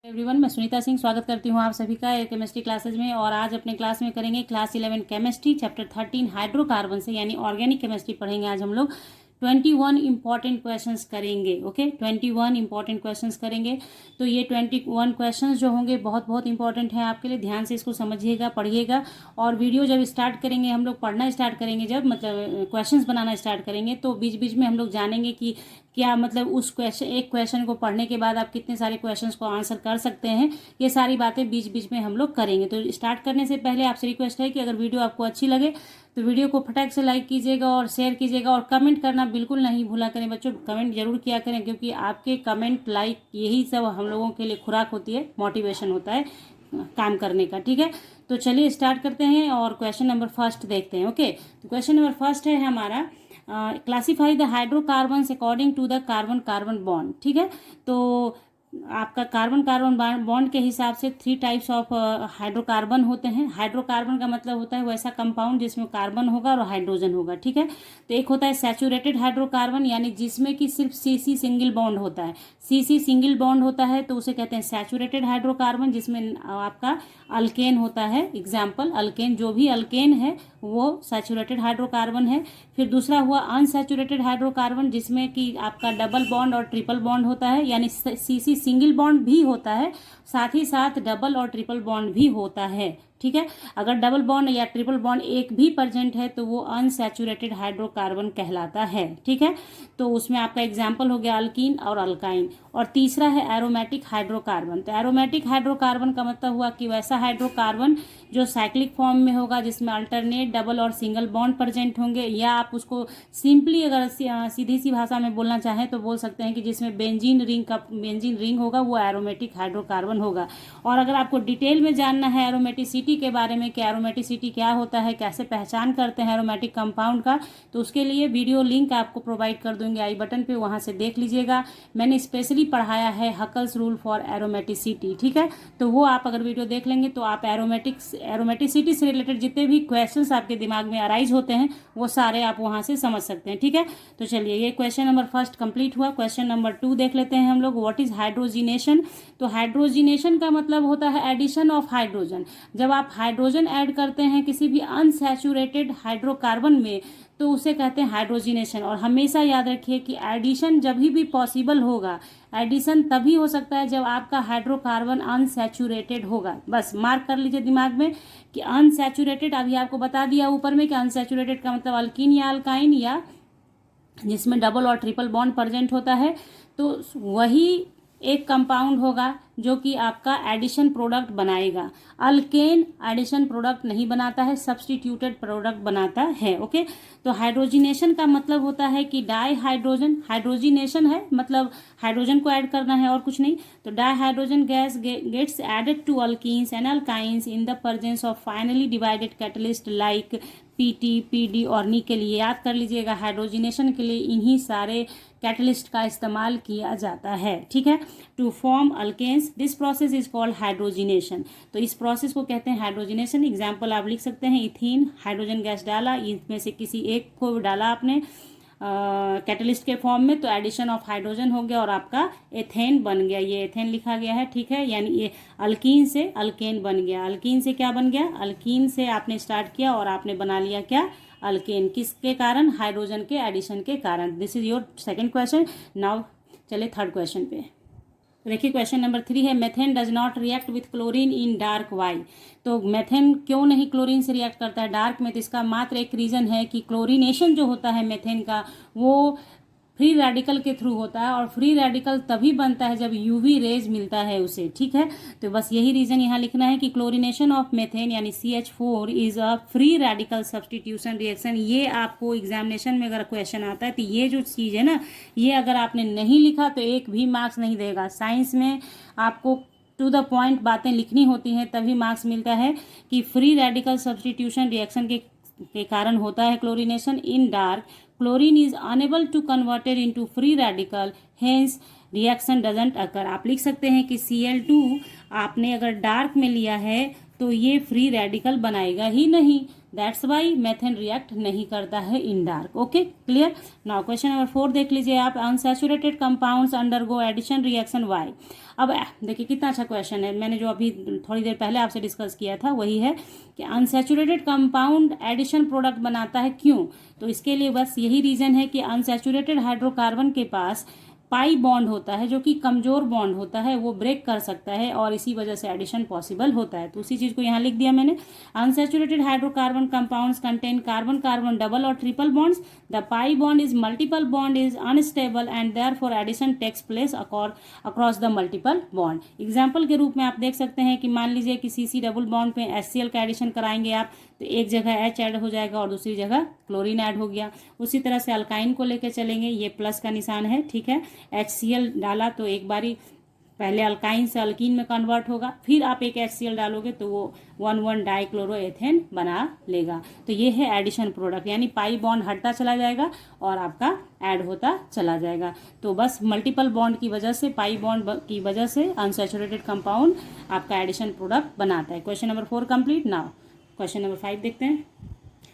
Everyone, मैं सुनीता सिंह स्वागत करती हूँ आप सभी का केमिस्ट्री क्लासेज में। और आज अपने क्लास में करेंगे क्लास 11 केमिस्ट्री चैप्टर 13 हाइड्रोकार्बन से यानी ऑर्गेनिक केमिस्ट्री पढ़ेंगे। आज हम लोग 21 इंपॉर्टेंट क्वेश्चंस करेंगे। ओके, 21 इंपॉर्टेंट क्वेश्चंस करेंगे। तो ये 21 क्वेश्चंस जो होंगे बहुत बहुत इंपॉर्टेंट हैं आपके लिए। ध्यान से इसको समझिएगा, पढ़िएगा। और वीडियो जब स्टार्ट करेंगे, हम लोग पढ़ना स्टार्ट करेंगे, जब मतलब क्वेश्चंस बनाना स्टार्ट करेंगे, तो बीच बीच में हम लोग जानेंगे कि क्या मतलब उस क्वेश्चन, एक क्वेश्चन को पढ़ने के बाद आप कितने सारे क्वेश्चंस को आंसर कर सकते हैं। ये सारी बातें बीच बीच में हम लोग करेंगे। तो स्टार्ट करने से पहले आपसे रिक्वेस्ट है कि अगर वीडियो आपको अच्छी लगे तो वीडियो को फटाक से लाइक कीजिएगा और शेयर कीजिएगा। और कमेंट करना बिल्कुल नहीं भूला करें बच्चों, कमेंट जरूर किया करें, क्योंकि आपके कमेंट, लाइक, यही सब हम लोगों के लिए खुराक होती है, मोटिवेशन होता है काम करने का। ठीक है, तो चलिए स्टार्ट करते हैं और क्वेश्चन नंबर फर्स्ट देखते हैं। ओके, तो क्वेश्चन नंबर फर्स्ट है हमारा, classify the hydrocarbons according to the carbon carbon bond. ठीक है, तो आपका कार्बन कार्बन बॉन्ड के हिसाब से 3 टाइप्स ऑफ हाइड्रोकार्बन होते हैं। हाइड्रोकार्बन का मतलब होता है वैसा कंपाउंड जिसमें कार्बन होगा और हाइड्रोजन होगा। ठीक है, तो एक होता है सैचुरेटेड हाइड्रोकार्बन, यानी जिसमें कि सिर्फ सीसी सिंगल बॉन्ड होता है। सीसी सिंगल बॉन्ड होता है तो उसे कहते हैं सैचुरेटेड हाइड्रोकार्बन, जिसमें आपका अल्केन होता है। एग्जाम्पल अल्केन, जो भी अल्केन है वो सैचुरेटेड हाइड्रोकार्बन है। फिर दूसरा हुआ अनसैचुरेटेड हाइड्रोकार्बन, जिसमें कि आपका डबल बॉन्ड और ट्रिपल बॉन्ड होता है, यानी सीसी सिंगल बॉन्ड भी होता है, साथ ही साथ डबल और ट्रिपल बॉन्ड भी होता है। ठीक है, अगर डबल बॉन्ड या ट्रिपल बॉन्ड एक भी प्रेजेंट है तो वो अनसैचुरेटेड हाइड्रोकार्बन कहलाता है। ठीक है, तो उसमें आपका एग्जाम्पल हो गया अल्कीन और अल्काइन। और तीसरा है एरोमेटिक हाइड्रोकार्बन। तो एरोमेटिक हाइड्रोकार्बन का मतलब हुआ कि वैसा हाइड्रोकार्बन जो साइक्लिक फॉर्म में होगा, जिसमें अल्टरनेट डबल और सिंगल बॉन्ड प्रेजेंट होंगे, या आप उसको सिंपली अगर सीधी सी भाषा में बोलना चाहें तो बोल सकते हैं कि जिसमें बेंजीन रिंग होगा, वो एरोमेटिक हाइड्रोकार्बन होगा। और अगर आपको डिटेल में जानना है एरोमेटिसिटी के बारे में कि एरोमेटिसिटी क्या होता है, कैसे पहचान करते हैं एरोमेटिक कंपाउंड का, तो उसके लिए वीडियो लिंक आपको प्रोवाइड कर दूंगी आई बटन पे, वहां से देख लीजिएगा। मैंने स्पेशली पढ़ाया है हकल्स रूल फॉर एरोमेटिसिटी। ठीक है, तो वो आप अगर वीडियो देख लेंगे तो आप एरोमेटिसिटी से रिलेटेड जितने भी क्वेश्चंस आपके दिमाग में अराइज होते हैं वो सारे आप वहां से समझ सकते हैं। ठीक है, तो चलिए ये क्वेश्चन नंबर फर्स्ट कंप्लीट हुआ। क्वेश्चन नंबर 2 देख लेते हैं हम लोग। What is hydrogenation? तो हाइड्रोजिनेशन का मतलब होता है एडिशन ऑफ हाइड्रोजन। जब आप हाइड्रोजन ऐड करते हैं किसी भी अनसैचुरेटेड हाइड्रोकार्बन में तो उसे कहते हैं हाइड्रोजिनेशन। और हमेशा याद रखिए कि एडिशन जब भी पॉसिबल होगा, एडिशन तभी हो सकता है जब आपका हाइड्रोकार्बन अनसैचुरेटेड होगा। बस मार्क कर लीजिए दिमाग में कि अनसैचुरेटेड, अभी आपको बता दिया ऊपर में कि अनसैचुरेटेड का मतलब अल्कीन या अल्काइन, या जिसमें डबल और ट्रिपल बॉन्ड प्रेजेंट होता है, तो वही एक कंपाउंड होगा जो कि आपका एडिशन प्रोडक्ट बनाएगा। अल्केन एडिशन प्रोडक्ट नहीं बनाता है, सब्स्टिट्यूटेड प्रोडक्ट बनाता है। ओके, तो हाइड्रोजिनेशन का मतलब होता है कि डाई हाइड्रोजन, हाइड्रोजिनेशन है मतलब हाइड्रोजन को ऐड करना है और कुछ नहीं। तो dihydrogen gas gets added to alkenes and alkynes in the presence of finely divided catalyst like PT, PD और निकेल। याद कर लीजिएगा, हाइड्रोजिनेशन के लिए इन्हीं सारे कैटलिस्ट का इस्तेमाल किया जाता है। ठीक है, to form alkanes this process is called hydrogenation. तो इस प्रोसेस को कहते हैं हाइड्रोजिनेशन। एग्जाम्पल आप लिख सकते हैं, इथीन, हाइड्रोजन गैस डाला, इसमें से किसी एक को डाला आपने कैटलिस्ट के फॉर्म में, तो एडिशन ऑफ हाइड्रोजन हो गया और आपका एथेन बन गया। ये एथेन लिखा गया है। ठीक है, यानी ये अल्कीन से अल्केन बन गया। अल्कीन से क्या बन गया? अल्कीन से आपने स्टार्ट किया और आपने बना लिया क्या? अल्केन। किसके कारण? हाइड्रोजन के एडिशन के कारण। This is your second question. Now चलिए थर्ड क्वेश्चन पे। देखिए क्वेश्चन नंबर 3 है, methane does not react with chlorine in dark. Why? तो मेथेन क्यों नहीं क्लोरीन से रिएक्ट करता है डार्क में? तो इसका मात्र एक रीजन है कि क्लोरीनेशन जो होता है मेथेन का, वो फ्री रेडिकल के थ्रू होता है, और फ्री रेडिकल तभी बनता है जब यूवी रेज मिलता है उसे। ठीक है, तो बस यही रीजन यहाँ लिखना है कि क्लोरीनेशन ऑफ मेथेन यानी CH4 is a free radical substitution reaction. ये आपको एग्जामिनेशन में अगर क्वेश्चन आता है तो ये जो चीज़ है ना, ये अगर आपने नहीं लिखा तो एक भी मार्क्स नहीं देगा। साइंस में आपको टू द पॉइंट बातें लिखनी होती हैं तभी मार्क्स मिलता है कि फ्री रेडिकल सब्सटीट्यूशन रिएक्शन के कारण होता है chlorination in dark. Chlorine is unable to converted into free radical, hence reaction doesn't occur. आप लिख सकते हैं कि Cl2 आपने अगर डार्क में लिया है तो ये फ्री रेडिकल बनाएगा ही नहीं, दैट्स वाई मेथेन रिएक्ट नहीं करता है in dark. Okay, clear. Now question number 4 देख लीजिए आप, unsaturated compounds undergo addition reaction why. अब देखिए कितना अच्छा क्वेश्चन है, मैंने जो अभी थोड़ी देर पहले आपसे डिस्कस किया था वही है कि अनसैचुरेटेड कंपाउंड एडिशन प्रोडक्ट बनाता है, क्यों? तो इसके लिए बस यही रीजन है कि अनसैचुरेटेड हाइड्रोकार्बन के पास पाई बॉन्ड होता है जो कि कमजोर बॉन्ड होता है, वो ब्रेक कर सकता है और इसी वजह से एडिशन पॉसिबल होता है। तो उसी चीज को यहाँ लिख दिया मैंने। Unsaturated hydrocarbon compounds contain carbon carbon double और triple bonds, the pi bond is multiple bond is unstable and therefore addition takes place across the multiple bond. Example के रूप में आप देख सकते हैं कि मान लीजिए कि CC डबल बॉन्ड पे HCl का एडिशन कराएंगे आप, तो एक जगह H ऐड हो जाएगा और दूसरी जगह क्लोरीन ऐड हो गया। उसी तरह से अल्काइन को लेकर चलेंगे, ये प्लस का निशान है, ठीक है, HCl डाला तो एक बारी पहले अल्काइन से अल्कीन में कन्वर्ट होगा, फिर आप एक HCl डालोगे तो वो 1,1 डाइक्लोरोएथेन बना लेगा। तो ये है एडिशन प्रोडक्ट, यानी पाई बॉन्ड हटता चला जाएगा और आपका ऐड होता चला जाएगा। तो बस मल्टीपल बॉन्ड की वजह से, पाई बॉन्ड की वजह से अनसैचुरेटेड कंपाउंड आपका एडिशन प्रोडक्ट बनाता है। Question number 4 complete. Now question number 5 देखते हैं।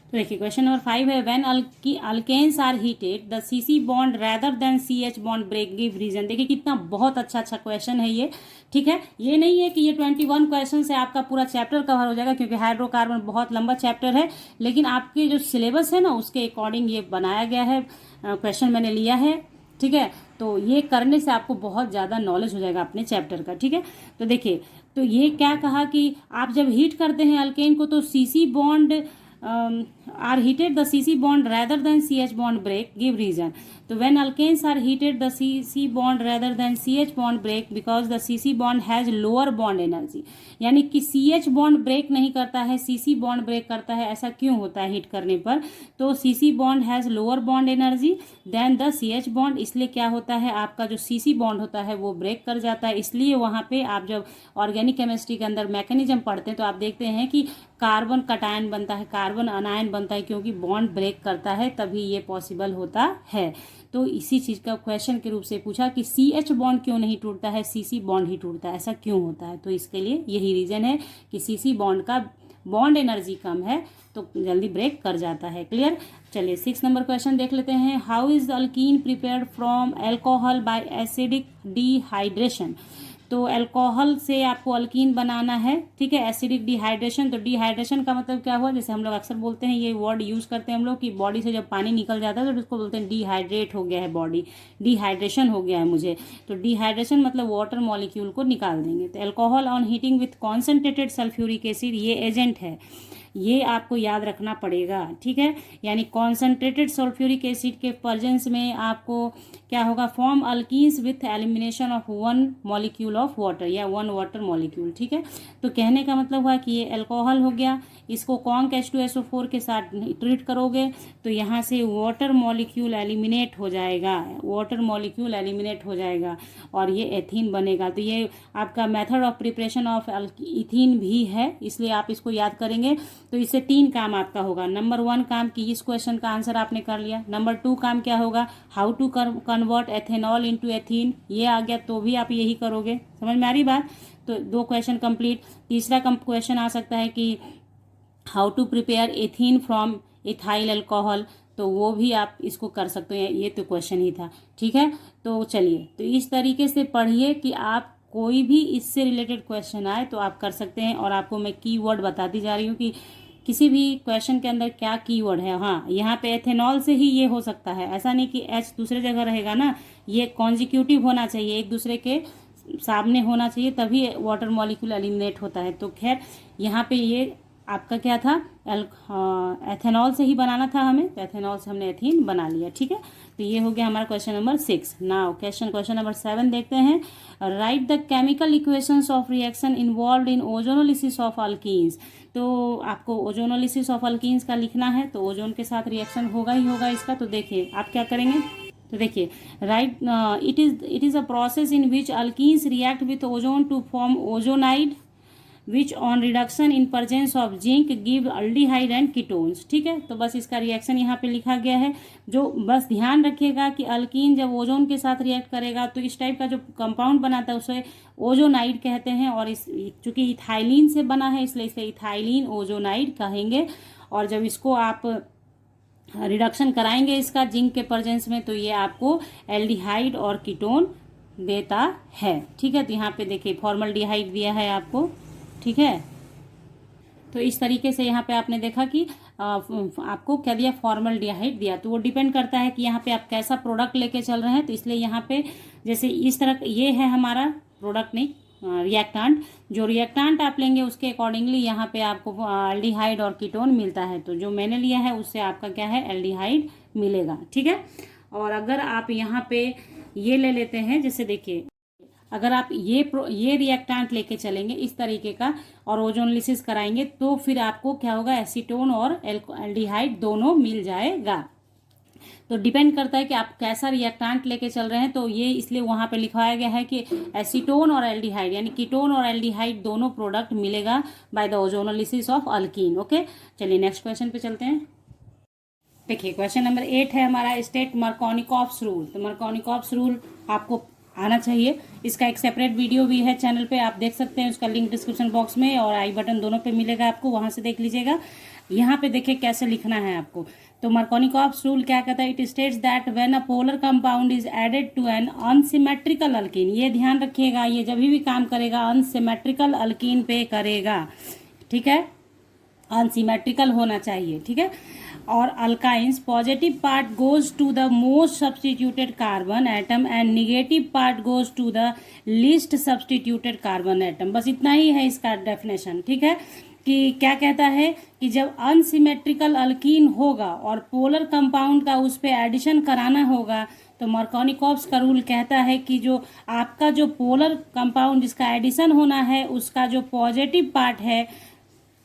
तो देखिए क्वेश्चन नंबर 5 है, when alkanes are heated the CC bond rather than CH bond break, give reason. देखिए कितना बहुत अच्छा क्वेश्चन है ये, ठीक है। ये नहीं है कि ये 21 क्वेश्चन से आपका पूरा चैप्टर कवर हो जाएगा, क्योंकि हाइड्रोकार्बन बहुत लंबा चैप्टर है, लेकिन आपके जो सिलेबस है ना उसके अकॉर्डिंग ये बनाया गया है, क्वेश्चन मैंने लिया है, ठीक है। तो ये करने से आपको बहुत ज़्यादा नॉलेज हो जाएगा अपने चैप्टर का, ठीक है। तो देखिए, तो ये क्या कहा कि आप जब हीट करते हैं अल्केन को तो CC bond are heated the CC bond rather than CH bond break, give reason। तो when alkanes are heated the CC bond rather than CH bond break because the CC bond has lower bond energy, यानी कि CH bond break नहीं करता है, CC bond break करता है। ऐसा क्यों होता है हीट करने पर? तो CC bond has lower bond energy than the CH bond, इसलिए क्या होता है आपका जो CC bond होता है वो ब्रेक कर जाता है। इसलिए वहाँ पे आप जब ऑर्गेनिक केमिस्ट्री के अंदर मैकेनिज्म पढ़ते हैं तो आप देखते हैं कि कार्बन कटायन बनता है, कार्बन अनायन बनता है, क्योंकि बॉन्ड ब्रेक करता है तभी ये पॉसिबल होता है। तो इसी चीज़ का क्वेश्चन के रूप से पूछा कि CH बॉन्ड क्यों नहीं टूटता है, CC बॉन्ड ही टूटता है, ऐसा क्यों होता है? तो इसके लिए यही रीज़न है कि CC बॉन्ड का बॉन्ड एनर्जी कम है तो जल्दी ब्रेक कर जाता है। क्लियर। चलिए 6 नंबर क्वेश्चन देख लेते हैं। How is alkene prepared from alcohol by acidic dehydration. तो अल्कोहल से आपको अल्कीन बनाना है, ठीक है, एसिडिक डिहाइड्रेशन। तो डिहाइड्रेशन का मतलब क्या हुआ, जैसे हम लोग अक्सर बोलते हैं, ये वर्ड यूज करते हैं हम लोग कि बॉडी से जब पानी निकल जाता है तो उसको बोलते हैं डिहाइड्रेट हो गया है बॉडी, डिहाइड्रेशन हो गया है मुझे। तो डिहाइड्रेशन मतलब वाटर मॉलिक्यूल को निकाल देंगे। तो alcohol on heating with concentrated sulphuric acid, ये एजेंट है, ये आपको याद रखना पड़ेगा, ठीक है। यानी कॉन्सेंट्रेटेड सल्फ्यूरिक एसिड के प्रेजेंस में आपको क्या होगा, form alkenes with elimination of 1 molecule of water या 1 वाटर मॉलिक्यूल, ठीक है। तो कहने का मतलब हुआ कि ये अल्कोहल हो गया, इसको कॉन्क H2SO4 के साथ ट्रीट करोगे तो यहाँ से वाटर मॉलिक्यूल एलिमिनेट हो जाएगा, वाटर मॉलिक्यूल एलिमिनेट हो जाएगा और ये एथीन बनेगा। तो ये आपका method of preparation of ethene भी है, इसलिए आप इसको याद करेंगे। तो इससे 3 काम आपका होगा। नंबर 1 काम कि इस क्वेश्चन का आंसर आपने कर लिया। नंबर 2 काम क्या होगा, how to convert ethanol into ethene, ये आ गया तो भी आप यही करोगे। समझ में आ रही बात। तो 2 क्वेश्चन कंप्लीट। तीसरा क्वेश्चन आ सकता है कि how to prepare ethene from ethyl alcohol, तो वो भी आप इसको कर सकते हैं, ये तो क्वेश्चन ही था, ठीक है। तो चलिए, तो इस तरीके से पढ़िए कि आप कोई भी इससे रिलेटेड क्वेश्चन आए तो आप कर सकते हैं। और आपको मैं कीवर्ड बताती जा रही हूँ कि किसी भी क्वेश्चन के अंदर क्या कीवर्ड है। हाँ, यहाँ पे एथेनॉल से ही ये हो सकता है, ऐसा नहीं कि H दूसरे जगह रहेगा ना, ये कॉन्जिक्यूटिव होना चाहिए, एक दूसरे के सामने होना चाहिए, तभी वाटर मॉलिक्यूल एलिमिनेट होता है। तो खैर यहाँ पे ये आपका क्या था, एथेनॉल से ही बनाना था हमें, तो एथेनॉल से हमने एथीन बना लिया, ठीक है। तो ये हो गया हमारा question number 6। Now question number 7 देखते हैं। Right the chemical equations of reaction involved in ozonolysis of alkenes. तो आपको ओजोनोलिसिस ऑफ अल्कीन्स का लिखना है, तो ओजोन के साथ रिएक्शन होगा ही होगा इसका। तो देखिए आप क्या करेंगे, तो देखिए right, it is a process in which alkenes react with ozone to form ozonide which on reduction in presence of zinc give aldehyde and ketones. ठीक है, तो बस इसका रिएक्शन यहाँ पे लिखा गया है। जो बस ध्यान रखिएगा कि अल्कीन जब ओजोन के साथ रिएक्ट करेगा तो इस टाइप का जो कंपाउंड बनाता है उसे ओजोनाइड कहते हैं, और इस चूंकि इथाइलिन से बना है इसलिए इसे इथाइलिन ओजोनाइड कहेंगे। और जब इसको आप रिडक्शन कराएंगे इसका जिंक के प्रेजेंस में तो ये आपको एल्डिहाइड और कीटोन देता है। ठीक है, तो यहाँ पे देखिए फॉर्मल्डिहाइड दिया है आपको। ठीक है, तो इस तरीके से यहाँ पे आपने देखा कि आपको क्या दिया, फॉर्मल्डिहाइड दिया। तो वो डिपेंड करता है कि यहाँ पे आप कैसा प्रोडक्ट लेके चल रहे हैं। तो इसलिए यहाँ पे जैसे इस तरह ये है हमारा प्रोडक्ट नहीं रिएक्टांट, जो रिएक्टांट आप लेंगे उसके अकॉर्डिंगली यहाँ पे आपको एल्डिहाइड और कीटोन मिलता है। तो जो मैंने लिया है उससे आपका क्या है, एल्डिहाइड मिलेगा। ठीक है, और अगर आप यहाँ पे ये ले लेते हैं, जैसे देखिए अगर आप ये रिएक्टांट लेके चलेंगे इस तरीके का और ओजोनलिसिस कराएंगे तो फिर आपको क्या होगा, एसीटोन और एल्डिहाइड दोनों मिल जाएगा। तो डिपेंड करता है कि आप कैसा रिएक्टांट लेके चल रहे हैं। तो ये इसलिए वहां पे लिखवाया गया है कि एसीटोन और एल्डिहाइड यानी कीटोन और एल्डिहाइड दोनों प्रोडक्ट मिलेगा by the ozonolysis of alkyne. Okay, चलिए नेक्स्ट क्वेश्चन पे चलते हैं। देखिए क्वेश्चन नंबर 8 है हमारा, स्टेट मार्कोनिकॉफ्स रूल। तो मार्कोनिकॉफ्स रूल आपको आना चाहिए। इसका एक सेपरेट वीडियो भी है चैनल पे, आप देख सकते हैं। उसका लिंक डिस्क्रिप्शन बॉक्स में और आई बटन दोनों पे मिलेगा आपको, वहां से देख लीजिएगा। यहाँ पे देखिए कैसे लिखना है आपको। तो मार्कोनिकॉफ्स रूल क्या कहता है, it states that when a polar compound is added to an unsymmetrical alkene, ये ध्यान रखिएगा, ये जब भी काम करेगा अनसिमेट्रिकल अल्कीन पे करेगा। ठीक है, अनसिमेट्रिकल होना चाहिए। ठीक है, और alkynes positive part goes to the most substituted carbon atom and negative part goes to the least substituted carbon atom. बस इतना ही है इसका डेफिनेशन। ठीक है, कि क्या कहता है कि जब अनसिमेट्रिकल अल्कीन होगा और पोलर कंपाउंड का उस पे एडिशन कराना होगा तो मार्कोनिकॉफ्स का रूल कहता है कि जो आपका जो पोलर कंपाउंड जिसका एडिशन होना है उसका जो पॉजिटिव पार्ट है,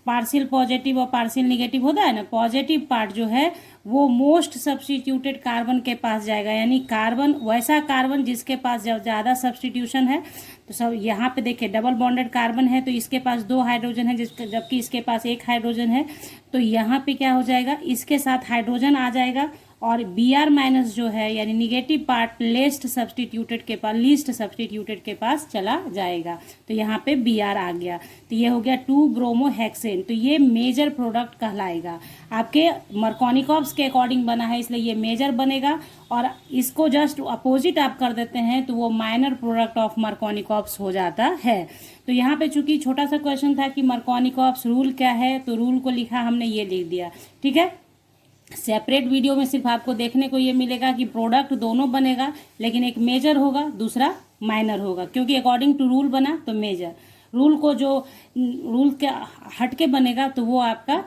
पार्शियल पॉजिटिव और पार्शियल निगेटिव होता है ना, पॉजिटिव पार्ट जो है वो मोस्ट सब्स्टिट्यूटेड कार्बन के पास जाएगा, यानी कार्बन वैसा कार्बन जिसके पास जब ज़्यादा सब्स्टिट्यूशन है। तो सब यहाँ पे देखिए डबल बॉन्डेड कार्बन है तो इसके पास 2 हाइड्रोजन है जबकि इसके पास 1 हाइड्रोजन है। तो यहाँ पे क्या हो जाएगा, इसके साथ हाइड्रोजन आ जाएगा और Br माइनस जो है यानी निगेटिव पार्ट लीस्ट सब्स्टिट्यूटेड के पास चला जाएगा। तो यहाँ पे Br आ गया, तो ये हो गया 2 ब्रोमोहेक्सेन। तो ये मेजर प्रोडक्ट कहलाएगा, आपके मार्कोनिकॉफ्स के अकॉर्डिंग बना है इसलिए ये मेजर बनेगा। और इसको जस्ट अपोजिट आप कर देते हैं तो वो माइनर प्रोडक्ट ऑफ मार्कोनिकॉफ्स हो जाता है। तो यहाँ पे चूंकि छोटा सा क्वेश्चन था कि मार्कोनिकॉफ्स रूल क्या है, तो रूल को लिखा हमने ये लिख दिया। ठीक है, सेपरेट वीडियो में सिर्फ आपको देखने को ये मिलेगा कि प्रोडक्ट दोनों बनेगा लेकिन एक मेजर होगा दूसरा माइनर होगा, क्योंकि अकॉर्डिंग टू रूल बना तो मेजर, रूल को जो रूल के हट के बनेगा तो वो आपका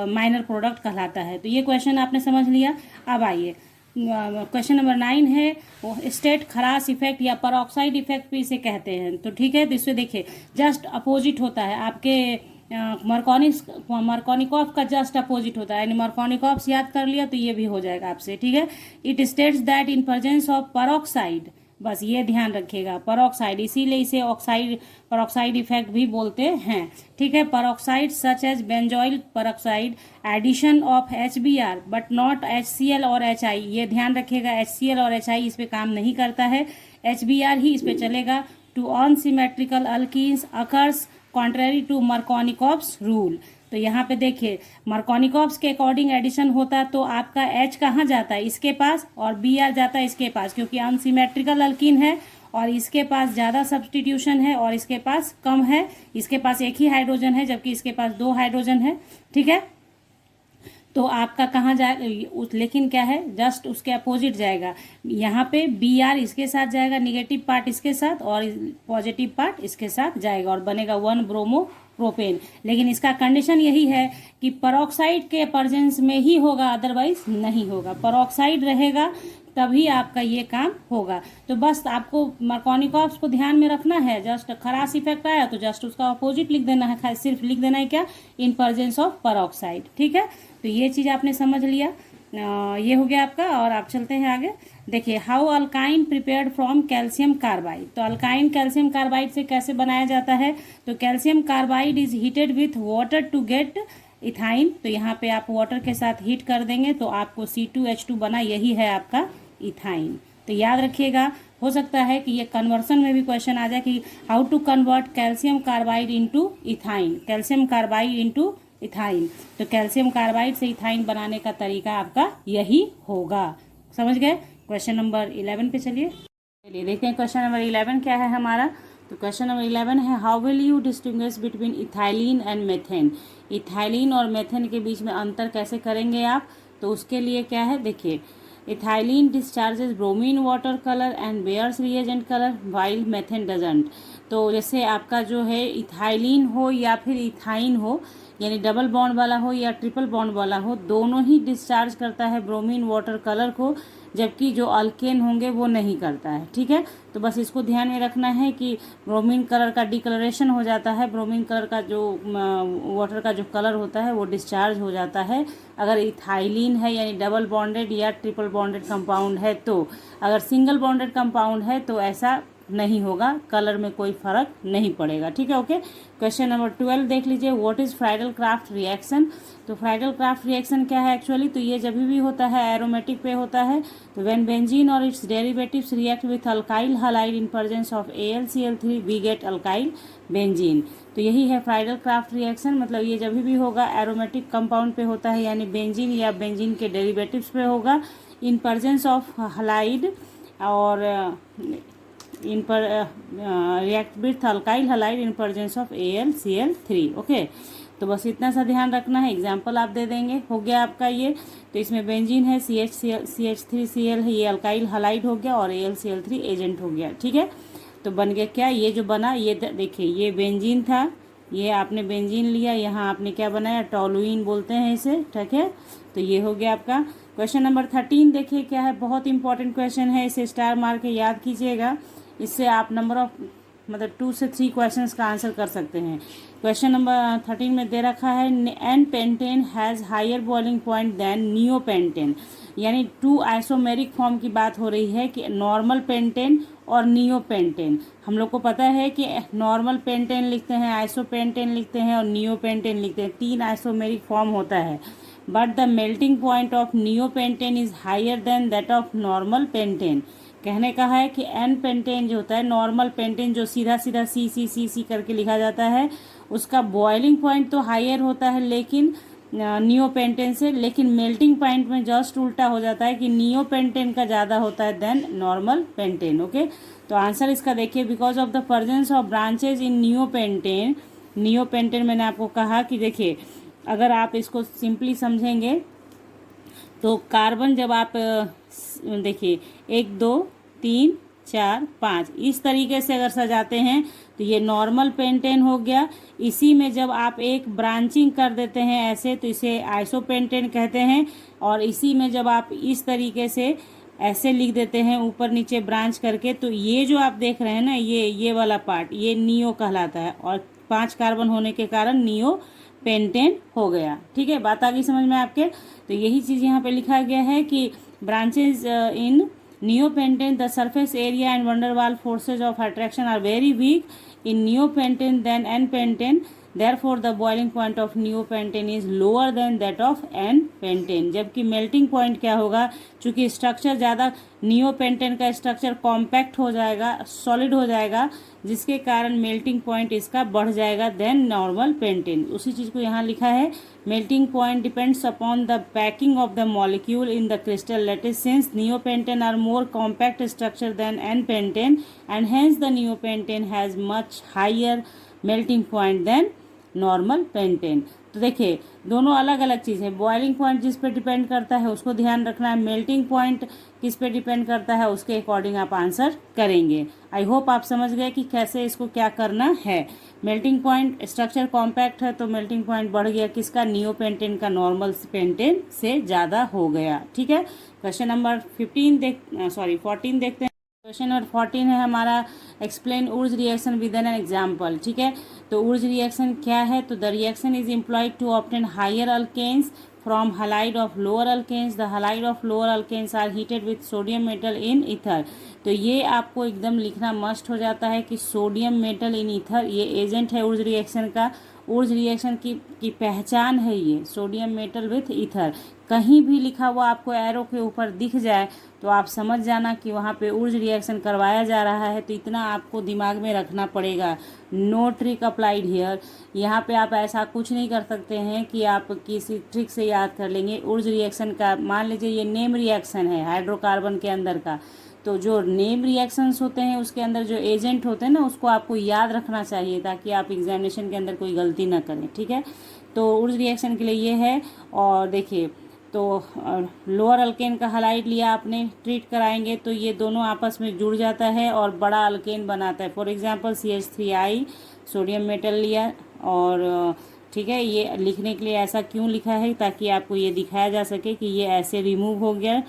माइनर प्रोडक्ट कहलाता है। तो ये क्वेश्चन आपने समझ लिया। अब आइए क्वेश्चन नंबर 9 है, स्टेट खरास इफेक्ट या परऑक्साइड इफेक्ट भी इसे कहते हैं। तो ठीक है, तो इससे देखिए जस्ट अपोजिट होता है, आपके मार्कोनिकॉफ का जस्ट अपोजिट होता है, यानी मार्कोनिकॉफ्स याद कर लिया तो ये भी हो जाएगा आपसे। ठीक है, it states that in presence of peroxide, बस ये ध्यान रखिएगा परऑक्साइड, इसीलिए इसे ऑक्साइड परऑक्साइड इफेक्ट भी बोलते हैं। ठीक है, peroxide such as benzoyl peroxide addition of HBr but not HCl और HI, ये ध्यान रखिएगा HCl और HI इस पे काम नहीं करता है, HBr ही इस पे चलेगा। To unsymmetrical alkenes occurs contrary to Markovnikov's rule. तो यहाँ पे देखिए मार्कोनिकॉफ्स के अकॉर्डिंग एडिशन होता तो आपका H कहाँ जाता है, इसके पास, और Br जाता है इसके पास, क्योंकि अनसिमेट्रिकल अल्कीन है और इसके पास ज़्यादा सब्स्टिट्यूशन है और इसके पास कम है, इसके पास 1 ही हाइड्रोजन है जबकि इसके पास 2 हाइड्रोजन है। ठीक है, तो आपका कहाँ जाएगा, लेकिन क्या है जस्ट उसके अपोजिट जाएगा, यहाँ पे Br इसके साथ जाएगा, निगेटिव पार्ट इसके साथ और पॉजिटिव पार्ट इसके साथ जाएगा और बनेगा 1 ब्रोमो प्रोपेन। लेकिन इसका कंडीशन यही है कि परऑक्साइड के प्रेजेंस में ही होगा, अदरवाइज नहीं होगा, परऑक्साइड रहेगा तभी आपका ये काम होगा। तो बस आपको मार्कोनिकॉफ्स को ध्यान में रखना है, जस्ट खरास इफेक्ट आया तो जस्ट उसका अपोजिट लिख देना है, सिर्फ लिख देना है क्या, इन प्रेजेंस ऑफ परऑक्साइड। ठीक है, तो ये चीज़ आपने समझ लिया। ये हो गया आपका। और आप चलते हैं आगे। देखिए, how alkyne prepared from calcium carbide. तो अल्काइन कैल्शियम कार्बाइड से कैसे बनाया जाता है? तो calcium carbide is heated with water to get ethyne. तो यहाँ पे आप वाटर के साथ हीट कर देंगे तो आपको C2H2 बना, यही है आपका इथाइन। तो याद रखिएगा, हो सकता है कि ये कन्वर्सन में भी क्वेश्चन आ जाए कि how to convert calcium carbide into ethyne, calcium carbide into ethyne. तो कैल्शियम कार्बाइड से इथाइन बनाने का तरीका आपका यही होगा। समझ गए? क्वेश्चन नंबर 11 पे चलिए देखते हैं। क्वेश्चन नंबर 11 क्या है हमारा? तो क्वेश्चन नंबर 11 है, how will you distinguish between ethylene and methane. Ethylene और मेथेन के बीच में अंतर कैसे करेंगे आप? तो उसके लिए क्या है, देखिए, ethylene discharges bromine water colour and bears reagent colour while methane doesn't. तो जैसे आपका जो है इथाइलिन हो या फिर इथाइन हो, यानी डबल बॉन्ड वाला हो या ट्रिपल बॉन्ड वाला हो, दोनों ही डिस्चार्ज करता है ब्रोमीन वाटर कलर को, जबकि जो अल्केन होंगे वो नहीं करता है। ठीक है, तो बस इसको ध्यान में रखना है कि ब्रोमीन कलर का डिकलरेशन हो जाता है, ब्रोमीन कलर का जो वाटर का जो कलर होता है वो डिस्चार्ज हो जाता है अगर इथाइलिन है, यानी डबल बॉन्डेड या ट्रिपल बॉन्डेड कंपाउंड है। तो अगर सिंगल बॉन्डेड कंपाउंड है तो ऐसा नहीं होगा, कलर में कोई फर्क नहीं पड़ेगा। ठीक है, ओके। क्वेश्चन नंबर 12 देख लीजिए, what is Friedl craft reaction. तो फ्राइडल क्राफ्ट रिएक्शन क्या है एक्चुअली? तो ये जब भी होता है एरोमेटिक पे होता है। तो व्हेन बेंजीन और its derivatives react with alkyl halide in presence of AlCl3 we get alkyl benzene. तो यही है फ्राइडल क्राफ्ट रिएक्शन, मतलब ये जब भी होगा एरोमेटिक कंपाउंड पे होता है, यानी बेंजीन या बेंजीन के डेरिवेटिव्स पे होगा, इन प्रेजेंस ऑफ हैलाइड और इन पर react with alkyl halide in presence of AlCl3। Okay, तो बस इतना सा ध्यान रखना है। एग्जाम्पल आप दे देंगे, हो गया आपका ये। तो इसमें बेंजीन है, CH3Cl है, ये अल्काइल हैलाइड हो गया और AlCl3 एजेंट हो गया। ठीक है, तो बन गया क्या, ये जो बना, ये देखिए, ये बेंजीन था, ये आपने बेंजीन लिया, यहाँ आपने क्या बनाया, टॉलुइन बोलते हैं इसे। ठीक है, तो ये हो गया आपका। क्वेश्चन नंबर 13 देखिए क्या है, बहुत इंपॉर्टेंट क्वेश्चन है, इसे स्टार मार के याद कीजिएगा, इससे आप नंबर ऑफ मतलब 2 से 3 क्वेश्चंस का आंसर कर सकते हैं। क्वेश्चन नंबर 13 में दे रखा है, n pentane has higher boiling point than neo pentane. यानी 2 आइसोमेरिक फॉर्म की बात हो रही है कि नॉर्मल पेंटेन और नियो पेंटेन। हम लोग को पता है कि नॉर्मल पेंटेन लिखते हैं, आइसो पेंटेन लिखते हैं और नियो पेंटेन लिखते हैं, 3 आइसोमेरिक फॉर्म होता है। But the melting point of neo pentane is higher than that of normal pentane. कहने का है कि एन पेंटेन जो होता है, नॉर्मल पेंटेन जो सीधा सीधा सी करके लिखा जाता है, उसका बॉइलिंग पॉइंट तो हायर होता है लेकिन नियो पेंटेन से, लेकिन मेल्टिंग पॉइंट में जस्ट उल्टा हो जाता है कि नियो पेंटेन का ज़्यादा होता है देन नॉर्मल पेंटेन। ओके, तो आंसर इसका देखिए, because of the presence of branches in neo pentane. Neo pentane मैंने आपको कहा कि देखिए, अगर आप इसको सिंपली समझेंगे तो कार्बन जब आप देखिए 1 2 3 4 5 इस तरीके से अगर सजाते हैं तो ये नॉर्मल पेंटेन हो गया। इसी में जब आप एक ब्रांचिंग कर देते हैं ऐसे, तो इसे आइसोपेंटेन कहते हैं। और इसी में जब आप इस तरीके से ऐसे लिख देते हैं ऊपर नीचे ब्रांच करके, तो ये जो आप देख रहे हैं ना, ये वाला पार्ट, ये नियो कहलाता है और 5 कार्बन होने के कारण नियो पेंटेन हो गया। ठीक है, बात आ गई समझ में आपके? तो यही चीज़ यहाँ पे लिखा गया है कि branches in neopentane the surface area and van der Waals forces of attraction are very weak in neopentane than n-pentane, therefore the boiling point of neopentane is lower than that of n-pentane। जबकि melting point क्या होगा, चूंकि structure ज़्यादा, neopentane का structure compact हो जाएगा, solid हो जाएगा, जिसके कारण मेल्टिंग पॉइंट इसका बढ़ जाएगा देन नॉर्मल पेंटेन। उसी चीज़ को यहाँ लिखा है, melting point depends upon the packing of the molecule in the crystal lattice since neopentane are more compact structure than n-pentane and hence the neopentane has much higher melting point than normal pentane. तो देखिए, दोनों अलग अलग चीज़ है। Boiling point जिस पे depend करता है उसको ध्यान रखना है, मेल्टिंग पॉइंट किस पे डिपेंड करता है उसके अकॉर्डिंग आप आंसर करेंगे। आई होप आप समझ गए कि कैसे इसको क्या करना है। मेल्टिंग पॉइंट, स्ट्रक्चर कॉम्पैक्ट है तो मेल्टिंग पॉइंट बढ़ गया किसका, नियोपेंटेन का, नॉर्मल पेंटेन से ज़्यादा हो गया। ठीक है, क्वेश्चन नंबर 14 देखते हैं। क्वेश्चन नंबर 14 है हमारा, explain Wurtz reaction with an example. ठीक है, तो उर्ज रिएक्शन क्या है, तो the reaction is employed to obtain higher alkanes from halide of lower alkanes, the halide of lower alkanes are heated with sodium metal in ether. तो ये आपको एकदम लिखना मस्ट हो जाता है कि सोडियम मेटल इन ईथर ये एजेंट है उर्ज रिएक्शन का। उर्ज रिएक्शन की पहचान है ये सोडियम मेटल विथ ईथर। कहीं भी लिखा हुआ आपको एरो के ऊपर दिख जाए तो आप समझ जाना कि वहाँ पे उर्ज रिएक्शन करवाया जा रहा है। तो इतना आपको दिमाग में रखना पड़ेगा। No trick applied here. यहाँ पे आप ऐसा कुछ नहीं कर सकते हैं कि आप किसी ट्रिक से याद कर लेंगे। उर्ज रिएक्शन का मान लीजिए ये नेम रिएक्शन है हाइड्रोकार्बन के अंदर का, तो जो नेम रिएक्शंस होते हैं उसके अंदर जो एजेंट होते हैं ना उसको आपको याद रखना चाहिए ताकि आप एग्जामिनेशन के अंदर कोई गलती ना करें। ठीक है, तो उर्ज रिएक्शन के लिए ये है। और देखिए तो लोअर अल्केन का हलाइड लिया आपने, ट्रीट कराएंगे तो ये दोनों आपस में जुड़ जाता है और बड़ा अल्केन बनाता है। For example CH3I sodium metal लिया और ठीक है, ये लिखने के लिए ऐसा क्यों लिखा है ताकि आपको ये दिखाया जा सके कि ये ऐसे रिमूव हो गया।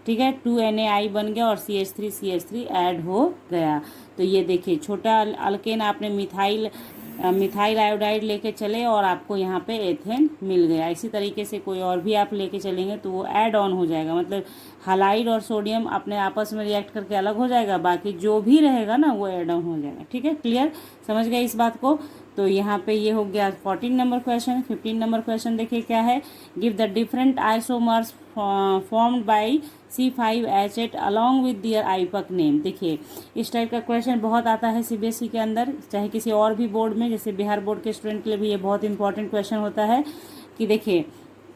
ठीक है, 2NaI बन गया और CH3 ऐड हो गया। तो ये देखिए छोटा अल्केन आपने मिथाइल आयोडाइड लेके चले और आपको यहाँ पे एथेन मिल गया। इसी तरीके से कोई और भी आप लेके चलेंगे तो वो ऐड ऑन हो जाएगा, मतलब हलाइड और सोडियम अपने आपस में रिएक्ट करके अलग हो जाएगा, बाकी जो भी रहेगा ना वो ऐड ऑन हो जाएगा। ठीक है, क्लियर, समझ गए इस बात को। तो यहाँ पे ये हो गया 14 नंबर क्वेश्चन। 15 नंबर क्वेश्चन देखिए क्या है। Give the different isomers formed by C5H8 along with their IUPAC name. देखिए इस टाइप का क्वेश्चन बहुत आता है CBSE के अंदर, चाहे किसी और भी बोर्ड में, जैसे बिहार बोर्ड के स्टूडेंट के लिए भी ये बहुत इंपॉर्टेंट क्वेश्चन होता है कि देखिए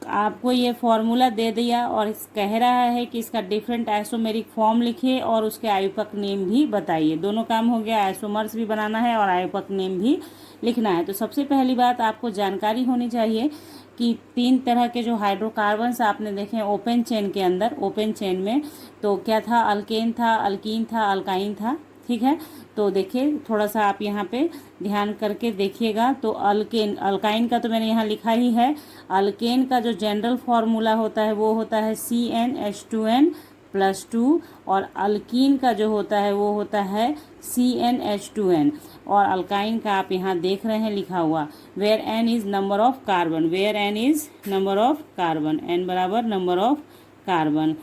आपको ये फॉर्मूला दे दिया और कह रहा है कि इसका डिफरेंट आइसोमेरिक फॉर्म लिखिए और उसके आइपक नेम भी बताइए। दोनों काम हो गया, आइसोमर्स भी बनाना है और आइपक नेम भी लिखना है। तो सबसे पहली बात आपको जानकारी होनी चाहिए कि 3 तरह के जो हाइड्रोकार्बन्स आपने देखे हैं ओपन चेन के अंदर, ओपन चेन में तो क्या था, अल्केन था, अल्कीन था, अल्काइन था। ठीक है, तो देखिए थोड़ा सा आप यहाँ पे ध्यान करके देखिएगा। तो अल्केन, अल्काइन का तो मैंने यहाँ लिखा ही है। अल्केन का जो जनरल फार्मूला होता है वो होता है CnH2n+2 और अल्कीन का जो होता है वो होता है CnH2n। और अल्काइन का आप यहाँ देख रहे हैं लिखा हुआ where n is number of carbon, where n is number of carbon, n बराबर नंबर ऑफ कार्बन।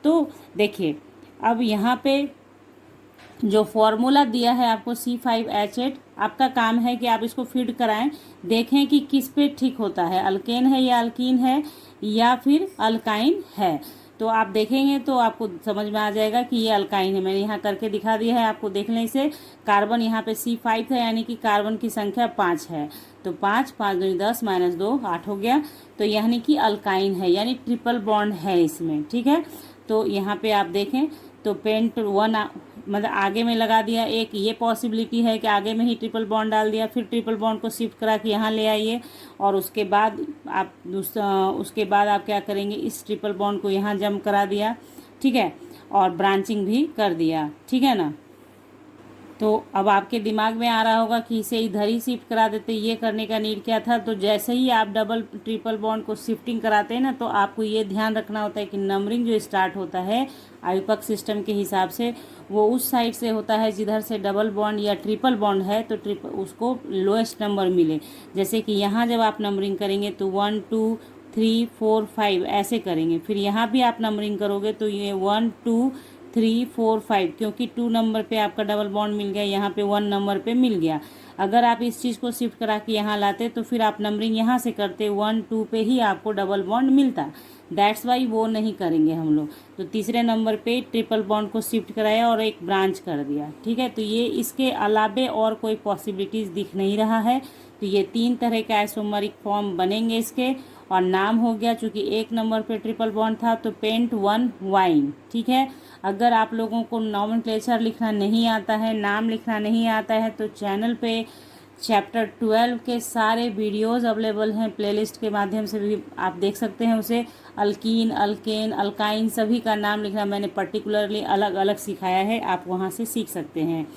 तो देखिए अब यहाँ पे जो फॉर्मूला दिया है आपको C5H8, आपका काम है कि आप इसको फीड कराएं, देखें कि किस पे ठीक होता है, अल्केन है या अल्कीन है या फिर अल्काइन है। तो आप देखेंगे तो आपको समझ में आ जाएगा कि ये अल्काइन है। मैंने यहाँ करके दिखा दिया है आपको, देख लें इसे। कार्बन यहाँ पे C5 है यानी कि कार्बन की संख्या 5 है, तो 5 5 दूनी 10 -2 8 हो गया। तो यानी कि अल्काइन है, यानी ट्रिपल बॉन्ड है इसमें। ठीक है, तो यहाँ पे आप देखें तो पेंट 1 मतलब आगे में लगा दिया। एक ये पॉसिबिलिटी है कि आगे में ही ट्रिपल बॉन्ड डाल दिया, फिर ट्रिपल बॉन्ड को शिफ्ट करा के यहाँ ले आइए और उसके बाद आप क्या करेंगे, इस ट्रिपल बॉन्ड को यहाँ जम करा दिया। ठीक है, और ब्रांचिंग भी कर दिया। ठीक है ना, तो अब आपके दिमाग में आ रहा होगा कि इसे इधर ही शिफ्ट करा देते, ये करने का नीड क्या था। तो जैसे ही आप डबल ट्रिपल बॉन्ड को शिफ्टिंग कराते हैं ना, तो आपको ये ध्यान रखना होता है कि नंबरिंग जो स्टार्ट होता है आइपक सिस्टम के हिसाब से वो उस साइड से होता है जिधर से डबल बॉन्ड या ट्रिपल बॉन्ड है, तो उसको लोएस्ट नंबर मिले। जैसे कि यहाँ जब आप नंबरिंग करेंगे तो 1 2 3 4 5 ऐसे करेंगे, फिर यहाँ भी आप नंबरिंग करोगे तो ये 1 2 3 4 5, क्योंकि 2 नंबर पे आपका डबल बॉन्ड मिल गया, यहाँ पे 1 नंबर पे मिल गया। अगर आप इस चीज़ को शिफ्ट करा के यहाँ लाते तो फिर आप नंबरिंग यहाँ से करते 1 2 पे ही आपको डबल बॉन्ड मिलता। दैट्स वाई वो नहीं करेंगे हम लोग। तो तीसरे नंबर पे ट्रिपल बॉन्ड को शिफ्ट कराया और एक ब्रांच कर दिया। ठीक है, तो ये इसके अलावे और कोई पॉसिबिलिटीज़ दिख नहीं रहा है। तो ये 3 तरह के आइसोमरिक फॉर्म बनेंगे इसके। और नाम हो गया, चूँकि 1 नंबर पे ट्रिपल बॉन्ड था तो पेंट 1 वाइन। ठीक है, अगर आप लोगों को नॉमेनक्लेचर लिखना नहीं आता है, नाम लिखना नहीं आता है, तो चैनल पे चैप्टर 12 के सारे वीडियोस अवेलेबल हैं, प्लेलिस्ट के माध्यम से भी आप देख सकते हैं उसे। अल्कीन, अल्केन, अल्काइन सभी का नाम लिखना मैंने पर्टिकुलरली अलग अलग सिखाया है, आप वहाँ से सीख सकते हैं।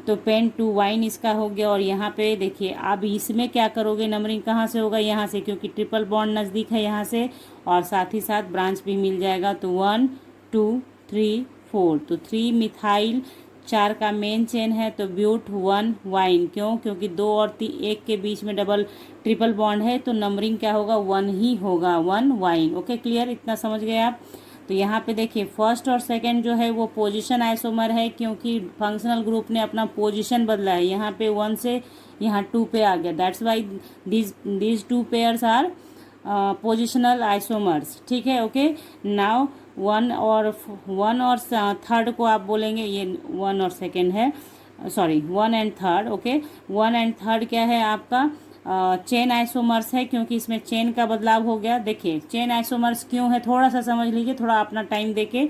तो पेन टू वाइन इसका हो गया। और यहाँ पे देखिए अब इसमें क्या करोगे, नंबरिंग कहाँ से होगा, यहाँ से, क्योंकि ट्रिपल बॉन्ड नज़दीक है यहाँ से और साथ ही साथ ब्रांच भी मिल जाएगा। तो 1 2 3 4, तो 3 मिथाइल 4 का मेन चेन है, तो ब्यूट 1 वाइन। क्यों? क्योंकि 2 और 1 के बीच में डबल ट्रिपल बॉन्ड है, तो नंबरिंग क्या होगा? 1 ही होगा, 1 वाइन। Okay, clear? इतना समझ गए आप? तो यहाँ पे देखिए फर्स्ट और सेकंड जो है वो पोजीशन आइसोमर है, क्योंकि फंक्शनल ग्रुप ने अपना पोजीशन बदला है। यहाँ पे 1 से यहाँ 2 पे आ गया, that's why these 2 pairs are positional isomers. ठीक है, ओके। नाउ 1 और थर्ड को आप बोलेंगे, ये 1 और सेकेंड है, sorry 1 and third. Okay, 1 and third क्या है आपका? चेन आइसोमर्स है, क्योंकि इसमें चेन का बदलाव हो गया। देखिए चेन आइसोमर्स क्यों है, थोड़ा सा समझ लीजिए, थोड़ा अपना टाइम देके,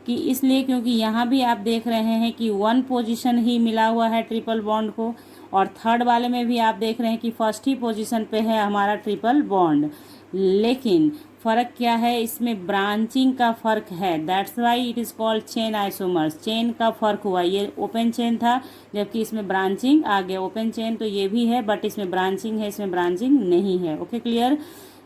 कि इसलिए क्योंकि यहाँ भी आप देख रहे हैं कि 1 पोजीशन ही मिला हुआ है ट्रिपल बॉन्ड को, और थर्ड वाले में भी आप देख रहे हैं कि फर्स्ट ही पोजीशन पे है हमारा ट्रिपल बॉन्ड। लेकिन फ़र्क क्या है? इसमें ब्रांचिंग का फ़र्क है, that's why it is called chain isomers. Chain का फ़र्क हुआ, ये ओपन चेन था जबकि इसमें ब्रांचिंग आ गया। ओपन चेन तो ये भी है बट इसमें ब्रांचिंग है, इसमें ब्रांचिंग नहीं है। Okay, clear?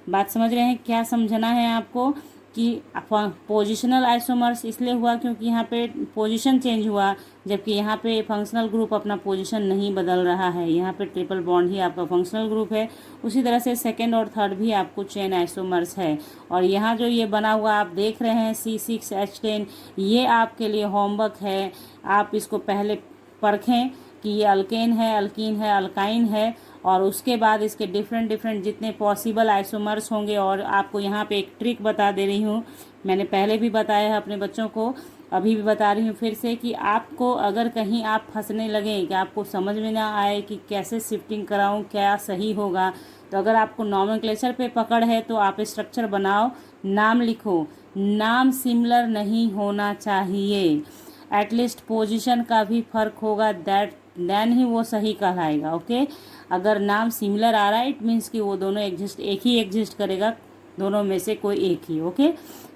बात समझ रहे हैं? क्या समझना है आपको कि पोजिशनल आइसोमर्स इसलिए हुआ क्योंकि यहाँ पे पोजीशन चेंज हुआ, जबकि यहाँ पे फंक्शनल ग्रुप अपना पोजीशन नहीं बदल रहा है। यहाँ पे ट्रिपल बॉन्ड ही आपका फंक्शनल ग्रुप है। उसी तरह से सेकंड और थर्ड भी आपको चेन आइसोमर्स है। और यहाँ जो ये बना हुआ आप देख रहे हैं C6H10, ये आपके लिए होमवर्क है। आप इसको पहले परखें कि ये अल्केन है, अल्कीन है, अल्काइन है, और उसके बाद इसके डिफरेंट जितने पॉसिबल आइसोमर्स होंगे। और आपको यहाँ पे एक ट्रिक बता दे रही हूँ, मैंने पहले भी बताया है अपने बच्चों को, अभी भी बता रही हूँ फिर से, कि आपको अगर कहीं आप फंसने लगें कि आपको समझ में ना आए कि कैसे शिफ्टिंग कराऊँ, क्या सही होगा, तो अगर आपको नॉमेनक्लेचर पे पकड़ है तो आप स्ट्रक्चर बनाओ, नाम लिखो, नाम सिमिलर नहीं होना चाहिए, एटलीस्ट पोजीशन का भी फर्क होगा, देन ही वो सही कहलाएगा। ओके, अगर नाम सिमिलर आ रहा है इट मीन्स कि वो दोनों एक ही एग्जिस्ट करेगा, दोनों में से कोई एक ही। ओके,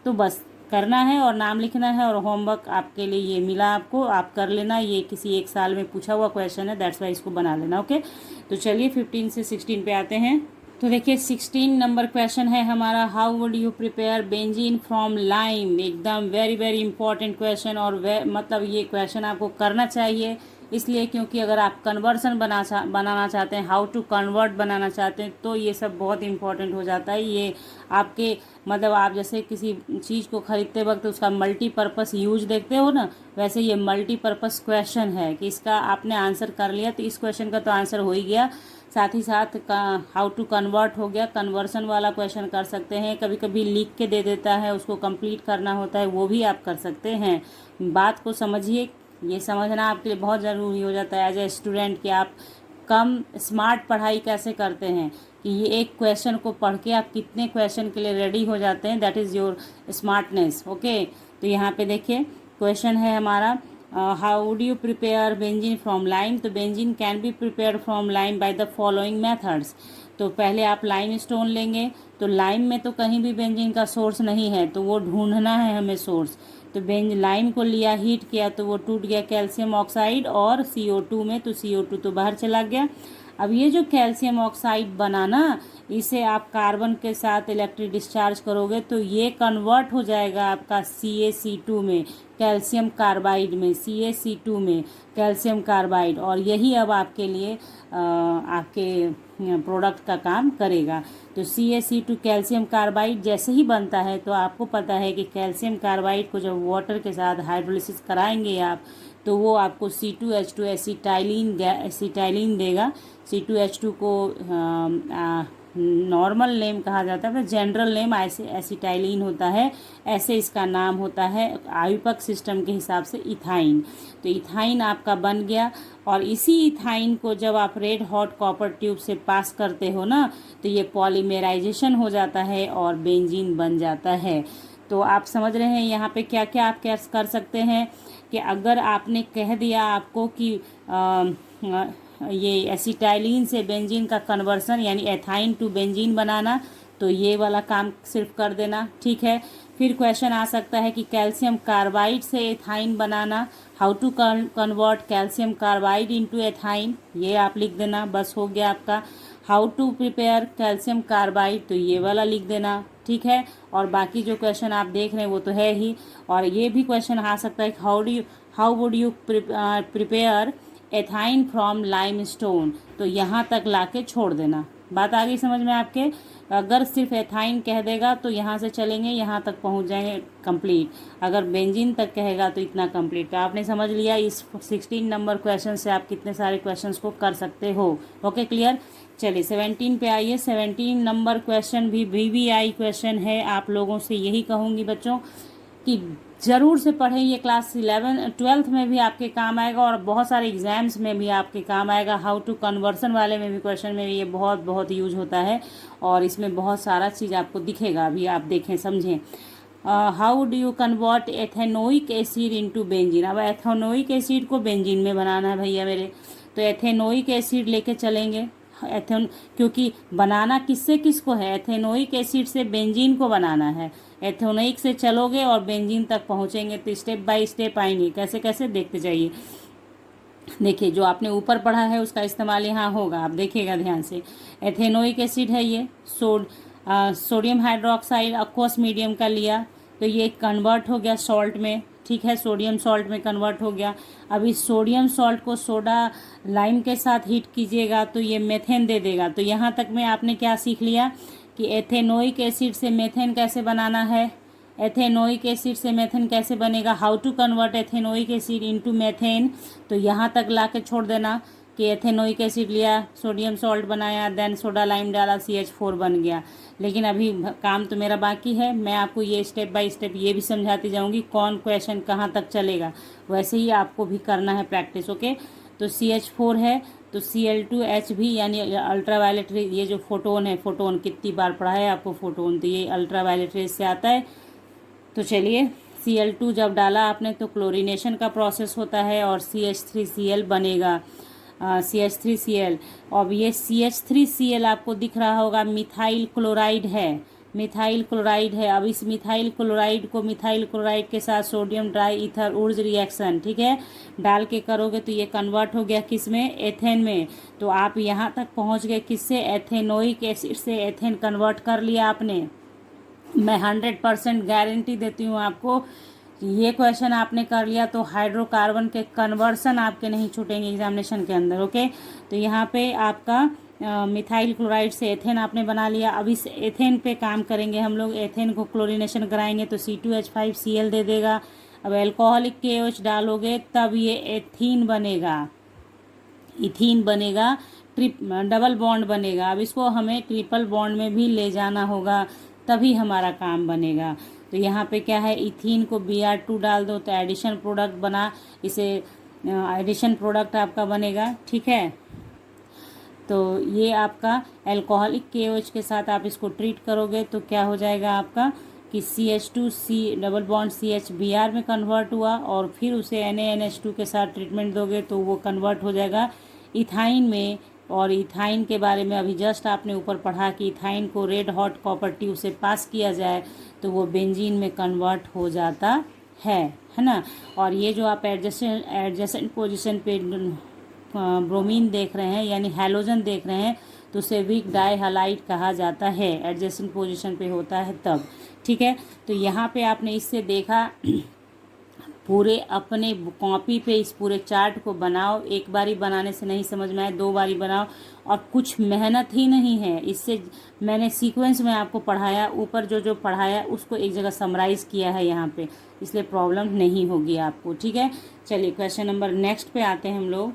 तो बस करना है और नाम लिखना है, और होमवर्क आपके लिए ये मिला, आपको आप कर लेना। ये किसी एक साल में पूछा हुआ क्वेश्चन है, दैट्स वाई इसको बना लेना। ओके, तो चलिए 15 से 16 पे आते हैं। तो देखिए 16 नंबर क्वेश्चन है हमारा, how would you prepare benzene from lime. एकदम वेरी इंपॉर्टेंट क्वेश्चन, और मतलब ये क्वेश्चन आपको करना चाहिए इसलिए क्योंकि अगर आप कन्वर्सन बनाना चाहते हैं, हाउ टू कन्वर्ट बनाना चाहते हैं, तो ये सब बहुत इंपॉर्टेंट हो जाता है। ये आपके मतलब आप जैसे किसी चीज़ को ख़रीदते वक्त उसका मल्टीपर्पज़ यूज देखते हो ना, वैसे ये मल्टीपर्पज़ क्वेश्चन है कि इसका आपने आंसर कर लिया तो इस क्वेश्चन का तो आंसर हो ही गया, साथ ही साथ हाउ टू कन्वर्ट हो गया, कन्वर्सन वाला क्वेश्चन कर सकते हैं। कभी कभी लिख के दे देता है, उसको कंप्लीट करना होता है, वो भी आप कर सकते हैं। बात को समझिए, ये समझना आपके लिए बहुत ज़रूरी हो जाता है एज ए स्टूडेंट कि आप कम स्मार्ट पढ़ाई कैसे करते हैं, कि ये एक क्वेश्चन को पढ़ के आप कितने क्वेश्चन के लिए रेडी हो जाते हैं, that is your smartness. Okay, तो यहाँ पे देखिए क्वेश्चन है हमारा, how would you prepare benzene from lime. तो benzene can be prepare from lime by the following methods. तो पहले आप लाइम स्टोन लेंगे, तो लाइम में तो कहीं भी बेंजीन का सोर्स नहीं है, तो वो ढूंढना है हमें सोर्स। तो लाइम को लिया, हीट किया, तो वो टूट गया कैल्शियम ऑक्साइड और CO2 में, तो CO2 तो बाहर चला गया। अब ये जो कैल्शियम ऑक्साइड बना ना, इसे आप कार्बन के साथ इलेक्ट्रिक डिस्चार्ज करोगे तो ये कन्वर्ट हो जाएगा आपका CaC2 में, कैल्शियम कार्बाइड में, CaC2 में कैल्शियम कार्बाइड, और यही अब आपके लिए आपके प्रोडक्ट का काम करेगा। तो CaC2 कैल्शियम कार्बाइड जैसे ही बनता है, तो आपको पता है कि कैल्शियम कार्बाइड को जब वाटर के साथ हाइड्रोलिसिस कराएंगे आप, तो वो आपको C2H2 एसिटाइलिन देगा। C2H2 को नॉर्मल नेम कहा जाता है, जनरल नेम एसिटाइलिन होता है, ऐसे इसका नाम होता है आयुपक सिस्टम के हिसाब से इथाइन। तो इथाइन आपका बन गया, और इसी इथाइन को जब आप रेड हॉट कॉपर ट्यूब से पास करते हो ना, तो ये पॉलीमेराइजेशन हो जाता है और बेंजीन बन जाता है। तो आप समझ रहे हैं यहाँ पे क्या क्या आप कर सकते हैं, कि अगर आपने कह दिया आपको कि ये एसिटाइलिन से बेंजीन का कन्वर्सन यानी एथाइन टू बेंजीन बनाना, तो ये वाला काम सिर्फ कर देना, ठीक है। फिर क्वेश्चन आ सकता है कि कैल्शियम कार्बाइड से एथाइन बनाना, how to convert calcium carbide into ethyne, ये आप लिख देना, बस हो गया आपका। How to prepare calcium carbide, तो ये वाला लिख देना, ठीक है। और बाकी जो क्वेश्चन आप देख रहे हैं वो तो है ही। और ये भी क्वेश्चन आ सकता है how would you prepare ethyne from limestone, तो यहाँ तक लाके छोड़ देना। बात आ गई समझ में आपके। अगर सिर्फ एथाइन कह देगा तो यहाँ से चलेंगे, यहाँ तक पहुँच जाएंगे कंप्लीट। अगर बेंजीन तक कहेगा तो इतना कंप्लीट। तो आपने समझ लिया इस 16 नंबर क्वेश्चन से आप कितने सारे क्वेश्चंस को कर सकते हो। Okay, clear. चलिए 17 पे आइए। 17 नंबर क्वेश्चन भी VVI क्वेश्चन है। आप लोगों से यही कहूँगी बच्चों कि ज़रूर से पढ़ें, ये क्लास 12th में भी आपके काम आएगा और बहुत सारे एग्जाम्स में भी आपके काम आएगा। हाउ टू कन्वर्सन वाले में भी क्वेश्चन में भी ये बहुत बहुत यूज होता है और इसमें बहुत सारा चीज़ आपको दिखेगा। अभी आप देखें समझें। How do you convert ethanoic acid into benzene. अब एथेनोइक एसिड को बेंजीन में बनाना है भैया मेरे, तो एथेनोइक एसिड लेके चलेंगे। क्योंकि बनाना किससे किसको है, एथेनोइक एसिड से बेंजीन को बनाना है। एथेनोइक से चलोगे और बेंजीन तक पहुंचेंगे, तो स्टेप बाय स्टेप आएंगे। कैसे कैसे देखते जाइए। देखिए जो आपने ऊपर पढ़ा है उसका इस्तेमाल यहाँ होगा, आप देखिएगा ध्यान से। एथेनोइक एसिड है ये, सोडियम हाइड्रोक्साइड अक्वस मीडियम का लिया, तो ये कन्वर्ट हो गया सॉल्ट में, ठीक है, सोडियम सॉल्ट में कन्वर्ट हो गया। अब इस सोडियम सॉल्ट को सोडा लाइम के साथ हीट कीजिएगा तो ये मेथेन दे देगा। तो यहाँ तक में आपने क्या सीख लिया कि एथेनोइक एसिड से मेथेन कैसे बनाना है, एथेनोइक एसिड से मेथेन कैसे बनेगा, how to convert ethanoic acid into methane. तो यहाँ तक ला के छोड़ देना कि एथेनोइक एसिड लिया, सोडियम सॉल्ट बनाया, देन सोडा लाइम डाला, CH4 बन गया। लेकिन अभी काम तो मेरा बाकी है, मैं आपको ये स्टेप बाय स्टेप ये भी समझाती जाऊंगी कौन क्वेश्चन कहाँ तक चलेगा। वैसे ही आपको भी करना है प्रैक्टिस। ओके, तो CH4 है तो Cl2H भी यानी अल्ट्रावायलेट रेज, ये जो फोटोन है, फोटोन कितनी बार पढ़ा है आपको फोटोन, तो ये अल्ट्रावायलेट रेज से आता है। तो चलिए Cl2 जब डाला आपने तो क्लोरीनेशन का प्रोसेस होता है और CH3Cl बनेगा, CH3Cl। अब ये CH3Cl आपको दिख रहा होगा मिथाइल क्लोराइड है, मिथाइल क्लोराइड है। अब इस मिथाइल क्लोराइड को मिथाइल क्लोराइड के साथ सोडियम डाई ईथर उर्ज रिएक्शन, ठीक है, डाल के करोगे तो ये कन्वर्ट हो गया किस में, एथेन में। तो आप यहाँ तक पहुँच गए किससे, एथेनोइक एसिड से एथेन कन्वर्ट कर लिया आपने। मैं 100% गारंटी देती हूँ आपको, ये क्वेश्चन आपने कर लिया तो हाइड्रोकार्बन के कन्वर्सन आपके नहीं छूटेंगे एग्जामिनेशन के अंदर। ओके, तो यहाँ पे आपका मिथाइल क्लोराइड से एथेन आपने बना लिया। अब इस एथेन पे काम करेंगे हम लोग, एथेन को क्लोरीनेशन कराएंगे तो C2H5Cl दे देगा। अब एल्कोहलिक KOH डालोगे तब ये एथीन बनेगा, इथीन बनेगा, डबल बॉन्ड बनेगा। अब इसको हमें ट्रिपल बॉन्ड में भी ले जाना होगा तभी हमारा काम बनेगा। तो यहाँ पे क्या है, इथीन को Br2 डाल दो तो एडिशन प्रोडक्ट बना, इसे एडिशन प्रोडक्ट आपका बनेगा, ठीक है। तो ये आपका एल्कोहलिक KOH के साथ आप इसको ट्रीट करोगे तो क्या हो जाएगा आपका कि CH2C double bond CH Br में कन्वर्ट हुआ और फिर उसे NaNH2 के साथ ट्रीटमेंट दोगे तो वो कन्वर्ट हो जाएगा इथाइन में। और इथाइन के बारे में अभी जस्ट आपने ऊपर पढ़ा कि इथाइन को रेड हॉट कॉपर ट्यूब से पास किया जाए तो वो बेंजीन में कन्वर्ट हो जाता है ना। और ये जो आप एडजेसेंट पोजीशन पे ब्रोमीन देख रहे हैं यानी हैलोजन देख रहे हैं तो उसे वीक डाई हैलाइड कहा जाता है, एडजेसेंट पोजीशन पे होता है तब, ठीक है। तो यहाँ पे आपने इससे देखा, पूरे अपने कॉपी पे इस पूरे चार्ट को बनाओ। एक बारी बनाने से नहीं समझ में आए, 2 बारी बनाओ और कुछ मेहनत ही नहीं है। इससे मैंने सीक्वेंस में आपको पढ़ाया, ऊपर जो जो पढ़ाया उसको एक जगह समराइज़ किया है यहाँ पे, इसलिए प्रॉब्लम नहीं होगी आपको, ठीक है। चलिए क्वेश्चन नंबर नेक्स्ट पे आते हैं हम लोग।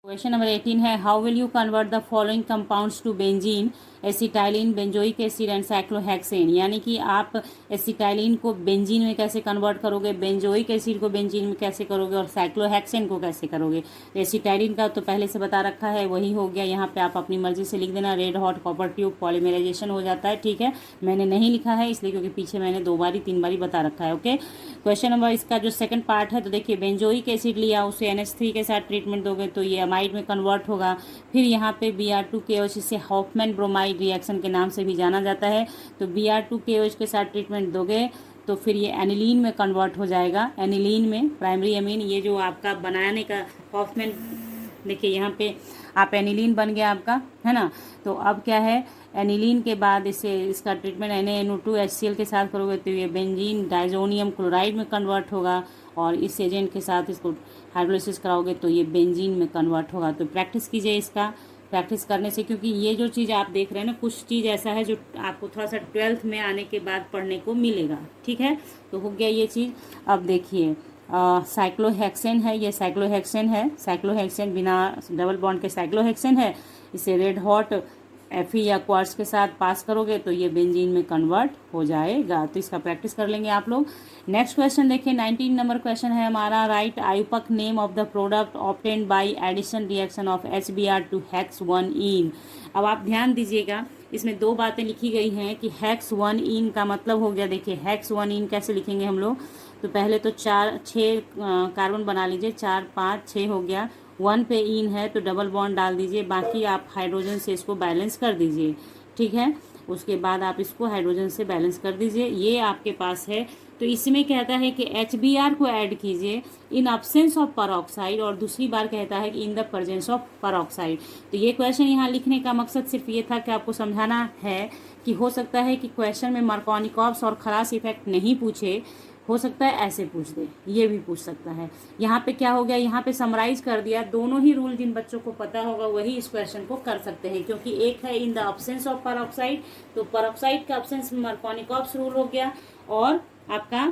क्वेश्चन नंबर 18 है, how will you convert the following compounds to benzene, acetylene, benzoic acid and cyclohexane. यानी कि आप एसिटाइलिन को बेंजीन में कैसे कन्वर्ट करोगे, बेंजोइक एसिड को बेंजीन में कैसे करोगे और साइक्लोहेक्सेन को कैसे करोगे। एसिटाइलिन का तो पहले से बता रखा है, वही हो गया। यहाँ पे आप अपनी मर्जी से लिख देना, red hot copper tube polymerization हो जाता है, ठीक है। मैंने नहीं लिखा है इसलिए क्योंकि पीछे मैंने 2 बारी 3 बारी बता रखा है। ओके, क्वेश्चन नंबर इसका जो सेकंड पार्ट है, तो देखिए बेंजोइक एसिड लिया, उसे NH3 के साथ ट्रीटमेंट दोगे तो ये एमाइड में कन्वर्ट होगा। फिर यहाँ पे Br2KOH, इसे हॉफमैन ब्रोमाइड रिएक्शन के नाम से भी जाना जाता है। तो Br2KOH के साथ ट्रीटमेंट दोगे तो फिर ये एनिलीन में कन्वर्ट हो जाएगा। एनिलीन में प्राइमरी अमीन, ये जो आपका बनाने का हॉफमैन, देखिए यहाँ पे आप एनिलीन बन गया आपका, है ना। तो अब क्या है, एनिलीन के बाद इसका ट्रीटमेंट Na2HCl के साथ करोगे तो ये बेंजीन डाइजोनियम क्लोराइड में कन्वर्ट होगा, और इस एजेंट के साथ इसको हाइड्रोलिसिस कराओगे तो ये बेंजीन में कन्वर्ट होगा। तो प्रैक्टिस कीजिए इसका। प्रैक्टिस करने से, क्योंकि ये जो चीज़ आप देख रहे हैं ना, कुछ चीज़ ऐसा है जो आपको थोड़ा सा 12th में आने के बाद पढ़ने को मिलेगा, ठीक है। तो हो गया ये चीज़। अब देखिए साइक्लोहेक्सेन है, ये साइक्लोहेक्सेन है। साइक्लोहेक्सेन बिना डबल बॉन्ड के साइक्लोहेक्सेन है। इसे रेड हॉट Fe या क्वार्ट्ज के साथ पास करोगे तो ये बेंजीन में कन्वर्ट हो जाएगा। तो इसका प्रैक्टिस कर लेंगे आप लोग। नेक्स्ट क्वेश्चन देखिए, 19 नंबर क्वेश्चन है हमारा। Write IUPAC name of the product obtained by addition reaction of HBr to hex one yne. अब आप ध्यान दीजिएगा, इसमें दो बातें लिखी गई हैं कि हेक्स-1-इन का मतलब हो गया, देखिए हेक्स-1-इन कैसे लिखेंगे हम लोग। तो पहले तो 6 कार्बन बना लीजिए, 4 5 6 हो गया। 1 पे इन है तो डबल बॉन्ड डाल दीजिए, बाकी आप हाइड्रोजन से इसको बैलेंस कर दीजिए, ठीक है। उसके बाद आप इसको हाइड्रोजन से बैलेंस कर दीजिए, ये आपके पास है। तो इसमें कहता है कि HBr को ऐड कीजिए इन अब्सेंस ऑफ परऑक्साइड, और दूसरी बार कहता है कि इन द प्रेजेंस ऑफ परऑक्साइड। तो ये क्वेश्चन यहाँ लिखने का मकसद सिर्फ ये था कि आपको समझाना है कि हो सकता है कि क्वेश्चन में मार्कोनिकॉव्स और खलास इफेक्ट नहीं पूछे, हो सकता है ऐसे पूछ दे, ये भी पूछ सकता है। यहाँ पे क्या हो गया, यहाँ पे समराइज कर दिया। दोनों ही रूल जिन बच्चों को पता होगा वही इस क्वेश्चन को कर सकते हैं, क्योंकि एक है in the absence of peroxide, तो परऑक्साइड का अब्सेंस में मार्कोनिकॉव्स रूल हो गया, और आपका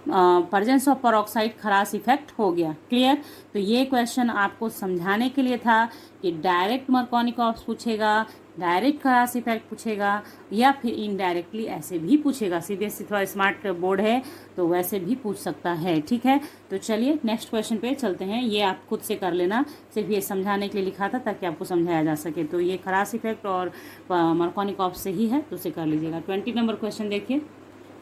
प्रेजेंस ऑफ परऑक्साइड खरास इफेक्ट हो गया। क्लियर। तो ये क्वेश्चन आपको समझाने के लिए था कि डायरेक्ट मार्कोनिकॉव्स पूछेगा, डायरेक्ट खरास इफेक्ट पूछेगा, या फिर इनडायरेक्टली ऐसे भी पूछेगा। सीबीएसई थोड़ा स्मार्ट बोर्ड है तो वैसे भी पूछ सकता है, ठीक है। तो चलिए नेक्स्ट क्वेश्चन पे चलते हैं। ये आप खुद से कर लेना, सिर्फ ये समझाने के लिए लिखा था ताकि आपको समझाया जा सके। तो ये खरास इफेक्ट और मार्कोनिकॉव्स से ही है, तो उसे कर लीजिएगा। 20 नंबर क्वेश्चन देखिए,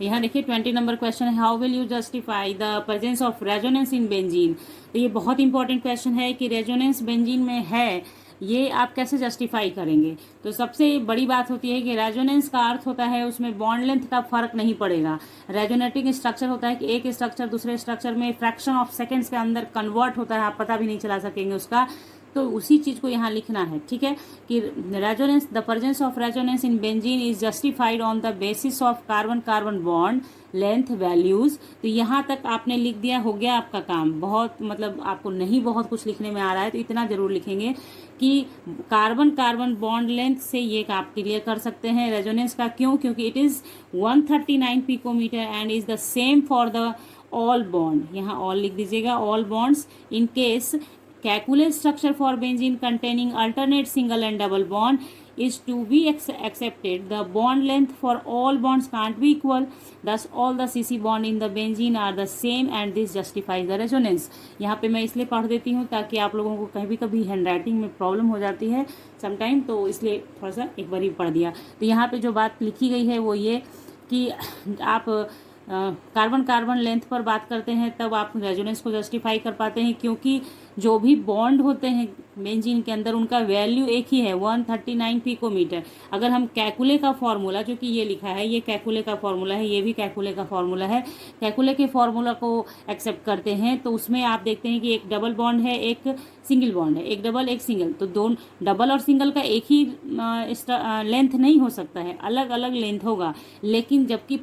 यहाँ देखिए 20 नंबर क्वेश्चन है, how will you justify the presence of resonance in benzene. तो ये बहुत इंपॉर्टेंट क्वेश्चन है कि रेजोनेंस बेंजीन में है, ये आप कैसे जस्टिफाई करेंगे। तो सबसे बड़ी बात होती है कि रेजोनेंस का अर्थ होता है उसमें बॉन्ड लेंथ का फर्क नहीं पड़ेगा। रेजोनेटिंग स्ट्रक्चर होता है कि एक स्ट्रक्चर दूसरे स्ट्रक्चर में फ्रैक्शन ऑफ सेकेंड्स के अंदर कन्वर्ट होता है, आप पता भी नहीं चला सकेंगे उसका। तो उसी चीज़ को यहाँ लिखना है, ठीक है, कि resonance, the presence of resonance in benzene is justified on the basis of carbon carbon bond length values. तो यहाँ तक आपने लिख दिया, हो गया आपका काम। बहुत मतलब आपको नहीं बहुत कुछ लिखने में आ रहा है तो इतना जरूर लिखेंगे कि कार्बन कार्बन बॉन्ड लेंथ से ये आप क्लियर कर सकते हैं रेजोनेंस का। क्यों? क्योंकि it is 139 picometre and is the same for the all bond. यहाँ ऑल लिख दीजिएगा, all bonds in case calculate structure for benzene containing alternate single and double bond is to be accepted. The bond length for all bonds can't be equal. Thus all the CC bond in the benzene are the same and this justifies the resonance. यहाँ पे मैं इसलिए पढ़ देती हूँ ताकि आप लोगों को कहीं कभी हैंड राइटिंग में प्रॉब्लम हो जाती है समटाइम, तो इसलिए थोड़ा सा एक बार ही पढ़ दिया। तो यहाँ पे जो बात लिखी गई है वो ये कि आप कार्बन कार्बन लेंथ पर बात करते हैं तब आप रेजोनेंस को जस्टिफाई कर पाते हैं, क्योंकि जो भी बॉन्ड होते हैं बेंजीन के अंदर उनका वैल्यू एक ही है 139 पिकोमीटर। अगर हम कैकुले का फॉर्मूला, जो कि ये लिखा है ये कैकुले का फॉर्मूला है, ये भी कैकुले का फॉर्मूला है, कैकुले के फॉर्मूला को एक्सेप्ट करते हैं तो उसमें आप देखते हैं कि एक डबल बॉन्ड है, एक सिंगल बॉन्ड है, एक डबल एक सिंगल, तो दोनों डबल और सिंगल का एक ही लेंथ नहीं हो सकता है, अलग अलग लेंथ होगा। लेकिन जबकि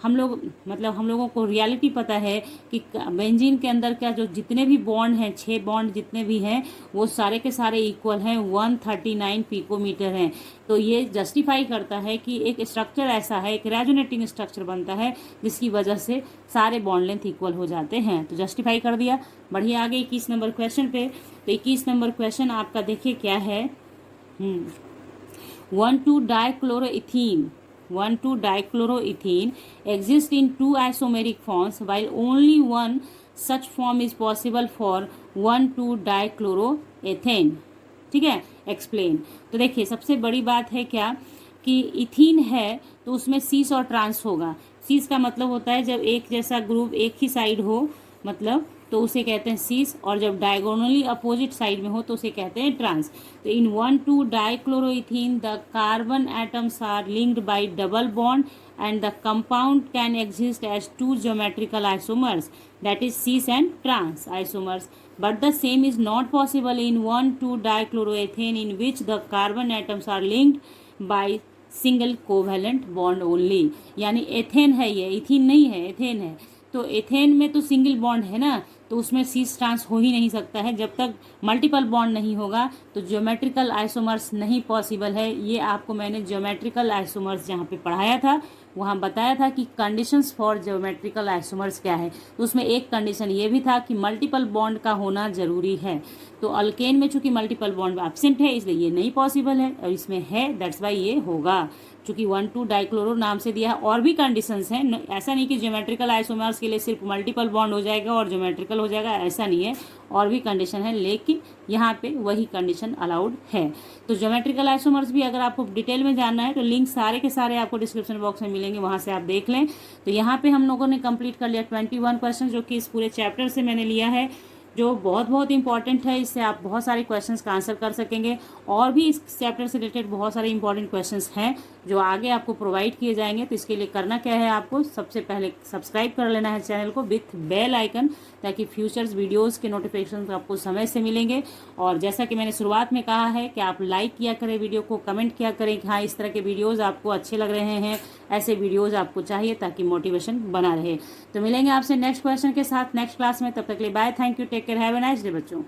हम लोगों को रियलिटी पता है कि बेंजीन के अंदर क्या जो जितने भी बॉन्ड हैं, 6 बॉन्ड जितने भी हैं वो सारे के सारे इक्वल हैं, 139 पिकोमीटर हैं। तो ये जस्टिफाई करता है कि एक स्ट्रक्चर ऐसा है, एक रेजोनेटिंग स्ट्रक्चर बनता है जिसकी वजह से सारे बॉन्ड लेंथ इक्वल हो जाते हैं। तो जस्टिफाई कर दिया। बढ़िए आगे 21 नंबर क्वेश्चन पे। तो 21 नंबर क्वेश्चन आपका देखिए क्या है, 1,2-dichloroethene 1,2-dichloroethene exists in 2 isomeric forms while only one such form is possible for 1,2-dichloroethane। ठीक है, एक्सप्लेन। तो देखिए सबसे बड़ी बात है क्या कि इथीन है तो उसमें सीस और ट्रांस होगा। सीस का मतलब होता है जब एक जैसा ग्रुप एक ही साइड हो, मतलब तो उसे कहते हैं सीस, और जब डायगोनली अपोजिट साइड में हो तो उसे कहते हैं ट्रांस। तो in 1,2 dichloroethene the carbon atoms are linked by double bond and the compound can exist as two geometrical isomers, that is cis and trans isomers, but the same is not possible in 1,2 dichloroethane in which the carbon atoms are linked by single covalent bond only. यानी ethane है, ये ethene नहीं है, ethane है। तो ethane में तो single bond है ना, तो उसमें सीस ट्रांस हो ही नहीं सकता है। जब तक मल्टीपल बॉन्ड नहीं होगा तो ज्योमेट्रिकल आइसोमर्स नहीं पॉसिबल है। ये आपको मैंने ज्योमेट्रिकल आइसोमर्स जहाँ पे पढ़ाया था वहाँ बताया था कि कंडीशंस फॉर ज्योमेट्रिकल आइसोमर्स क्या है। तो उसमें एक कंडीशन ये भी था कि मल्टीपल बॉन्ड का होना जरूरी है। तो अल्केन में चूंकि मल्टीपल बॉन्ड एब्सेंट है इसलिए ये नहीं पॉसिबल है, और इसमें है दैट्स वाई ये होगा। चूंकि 1,2 डाइक्लोरो नाम से दिया है, और भी कंडीशंस हैं, ऐसा नहीं कि ज्योमेट्रिकल आइसोमर्स के लिए सिर्फ मल्टीपल बॉन्ड हो जाएगा और ज्योमेट्रिकल हो जाएगा, ऐसा नहीं है, और भी कंडीशन है, लेकिन यहाँ पे वही कंडीशन अलाउड है। तो ज्योमेट्रिकल आइसोमर्स भी अगर आपको डिटेल में जानना है तो लिंक सारे के सारे आपको डिस्क्रिप्शन बॉक्स में मिलेंगे, वहाँ से आप देख लें। तो यहाँ पे हम लोगों ने कंप्लीट कर लिया 21 क्वेश्चन, जो कि इस पूरे चैप्टर से मैंने लिया है, जो बहुत बहुत इंपॉर्टेंट है। इससे आप बहुत सारे क्वेश्चंस का आंसर कर सकेंगे, और भी इस चैप्टर से रिलेटेड बहुत सारे इंपॉर्टेंट क्वेश्चंस हैं जो आगे आपको प्रोवाइड किए जाएंगे। तो इसके लिए करना क्या है, आपको सबसे पहले सब्सक्राइब कर लेना है चैनल को विथ बेल आइकन, ताकि फ्यूचर्स वीडियोस के नोटिफिकेशन आपको समय से मिलेंगे। और जैसा कि मैंने शुरुआत में कहा है कि आप लाइक किया करें वीडियो को, कमेंट किया करें कि हाँ इस तरह के वीडियोज़ आपको अच्छे लग रहे हैं, ऐसे वीडियोज़ आपको चाहिए, ताकि मोटिवेशन बना रहे। तो मिलेंगे आपसे नेक्स्ट क्वेश्चन के साथ नेक्स्ट क्लास में, तब तक के लिए bye, thank you, take care, have a nice day बच्चों।